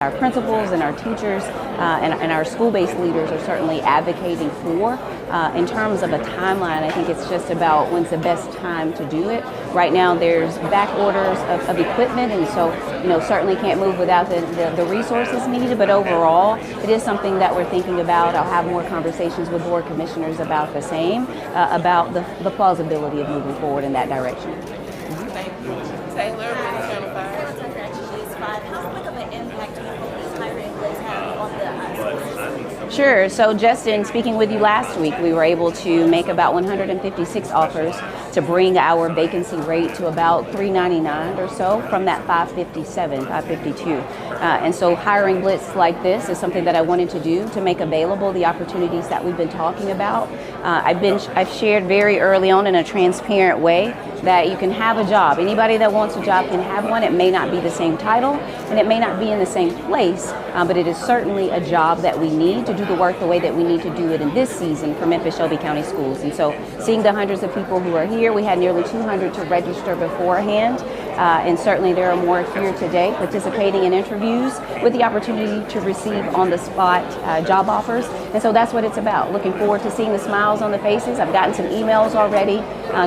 Our principals and our teachers and our school-based leaders are certainly advocating for. In terms of a timeline, I think it's just about when's the best time to do it. Right now there's back orders of equipment, and so certainly can't move without the resources needed, but overall it is something that we're thinking about. I'll have more conversations with board commissioners about the same, about the plausibility of moving forward in that direction. Thank you. Taylor, Channel 5. How big of an impact do you hope this hiring blitz have on the schools? Sure. So just in speaking with you last week, we were able to make about 156 offers to bring our vacancy rate to about 399 or so from that 557, 552. And so hiring blitz like this is something that I wanted to do to make available the opportunities that we've been talking about. I've shared very early on in a transparent way that you can have a job. Anybody that wants a job can have one. It may not be the same title and it may not be in the same place, but it is certainly a job that we need to do the work the way that we need to do it in this season for Memphis-Shelby County Schools. And so seeing the hundreds of people who are here, we had nearly 200 to register beforehand. And certainly there are more here today participating in interviews with the opportunity to receive on-the-spot job offers. And so that's what it's about. Looking forward to seeing the smiles on the faces. I've gotten some emails already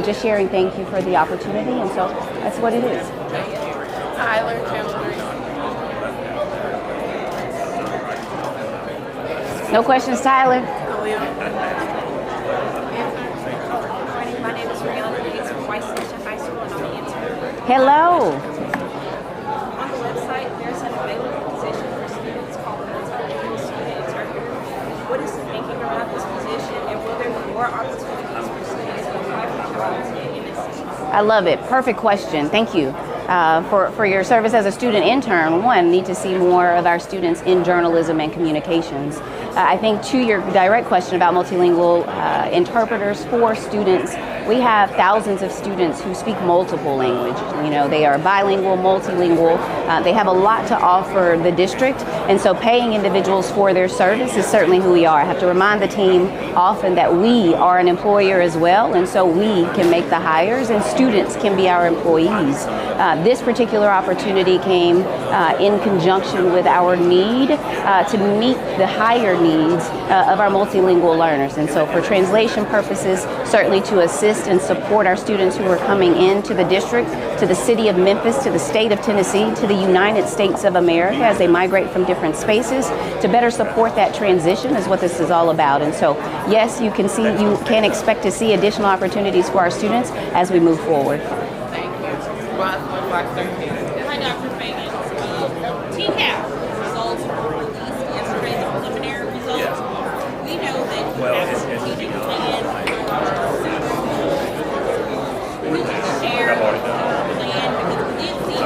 just sharing thank you for the opportunity. And so that's what it is. Thank you. Tyler, Channel 3. No questions, Tyler? My name is Rihanna Gates from White Station High School, and I'm an intern. Hello. On the website, there's an available position for students called multilingual student interpreter. What is the thinking around this position, and will there be more opportunities for students to apply for jobs at MSCS? I love it. Perfect question. Thank you. For your service as a student intern, need to see more of our students in journalism and communications. I think to your direct question about multilingual interpreters for students, we have thousands of students who speak multiple languages. They are bilingual, multilingual. They have a lot to offer the district, and so paying individuals for their service is certainly who we are. I have to remind the team often that we are an employer as well, and so we can make the hires and students can be our employees. This particular opportunity came in conjunction with our need to meet the higher needs of our multilingual learners. And so for translation purposes, certainly to assist and support our students who are coming into the district, to the city of Memphis, to the state of Tennessee, to the United States of America as they migrate from different spaces, to better support that transition is what this is all about. And so yes, you can expect to see additional opportunities for our students as we move forward. Thank you. Rosalind, Fox 13. Hi, Dr. Feagins. TCAP results were released yesterday, the preliminary results. We know that you have a strategic plan. We can share the plan because we did see a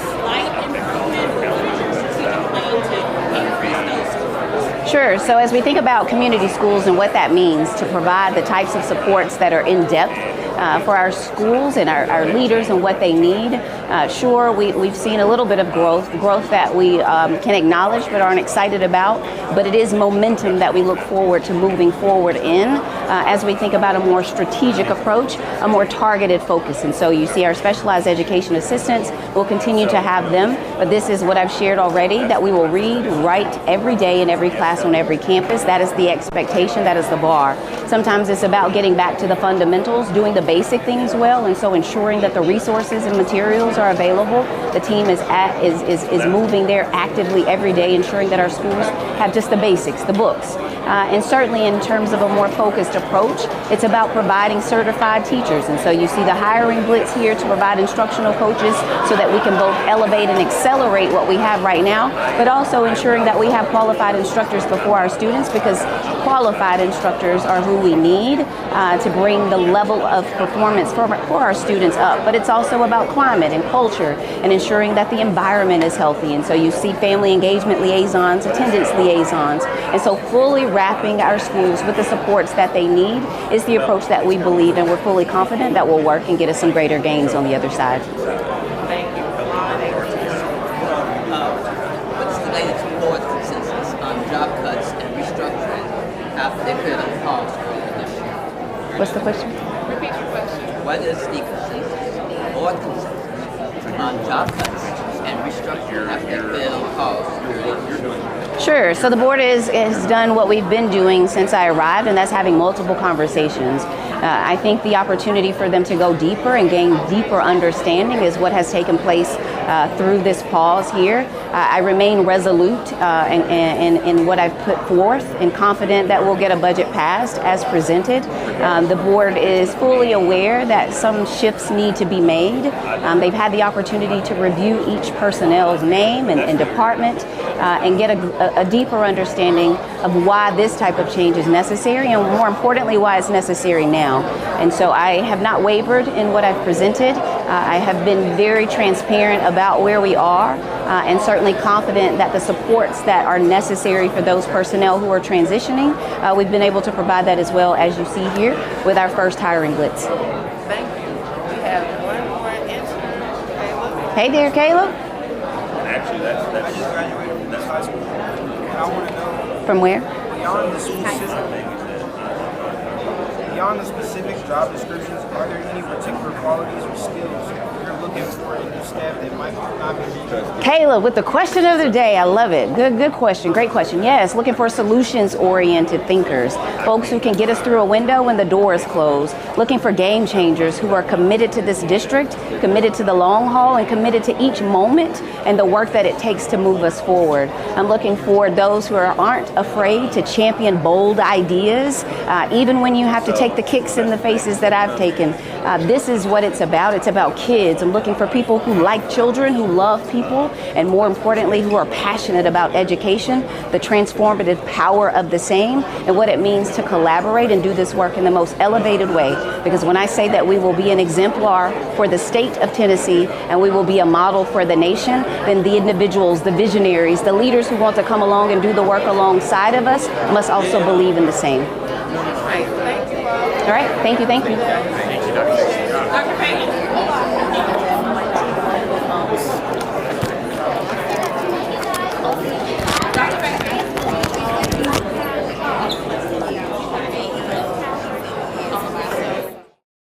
slight improvement. What is your strategic plan to increase those scores? Sure. So as we think about community schools and what that means to provide the types of supports that are in depth for our schools and our leaders and what they need. Sure, we've seen a little bit of growth that we can acknowledge but aren't excited about, but it is momentum that we look forward to moving forward in as we think about a more strategic approach, a more targeted focus. And so you see our specialized education assistants, we'll continue to have them, but this is what I've shared already, that we will read, write every day in every class on every campus. That is the expectation, that is the bar. Sometimes it's about getting back to the fundamentals, doing the basic things well, and so ensuring that the resources and materials are available. The team is moving there actively every day, ensuring that our schools have just the basics, the books. And certainly in terms of a more focused approach, it's about providing certified teachers. And so you see the hiring blitz here to provide instructional coaches so that we can both elevate and accelerate what we have right now, but also ensuring that we have qualified instructors before our students, because qualified instructors are who we need to bring the level of performance for our students up. But it's also about climate and culture and ensuring that the environment is healthy. And so you see family engagement liaisons, attendance liaisons, and so fully wrapping our schools with the supports that they need is the approach that we believe, and we're fully confident that will work and get us some greater gains on the other side. Thank you. What's the latest board consensus on job cuts and restructuring after they put it on pause earlier this year? What's the question? Repeat your question. What is the consensus, board consensus, on job cuts and restructuring after they feel paused? Sure. So the board has done what we've been doing since I arrived, and that's having multiple conversations. I think the opportunity for them to go deeper and gain deeper understanding is what has taken place through this pause here. I remain resolute in what I've put forth and confident that we'll get a budget passed as presented. The board is fully aware that some shifts need to be made. They've had the opportunity to review each personnel's name and department and get a deeper understanding of why this type of change is necessary, and more importantly, why it's necessary now. And so I have not wavered in what I've presented. I have been very transparent about where we are and certainly confident that the supports that are necessary for those personnel who are transitioning, we've been able to provide that as well, as you see here with our first hiring blitz. Thank you. We have one more intern, Caleb. Hey there, Caleb. Actually, I just graduated from this high school, and I want to know From where? beyond the specific job descriptions, are there any particular qualities or skills you're looking for in your staff that might not be? Caleb, with the question of the day, I love it. Good question, great question. Yes, looking for solutions-oriented thinkers, folks who can get us through a window when the door is closed, looking for game changers who are committed to this district, committed to the long haul, and committed to each moment and the work that it takes to move us forward. I'm looking for those who aren't afraid to champion bold ideas, even when you have to take the kicks in the faces that I've taken. This is what it's about. It's about kids. I'm looking for people who like children, who love people, and more importantly, who are passionate about education, the transformative power of the same, and what it means to collaborate and do this work in the most elevated way. Because when I say that we will be an exemplar for the state of Tennessee and we will be a model for the nation, then the individuals, the visionaries, the leaders who want to come along and do the work alongside of us must also believe in the same. All right, thank you all. All right, thank you. Dr. Feagins.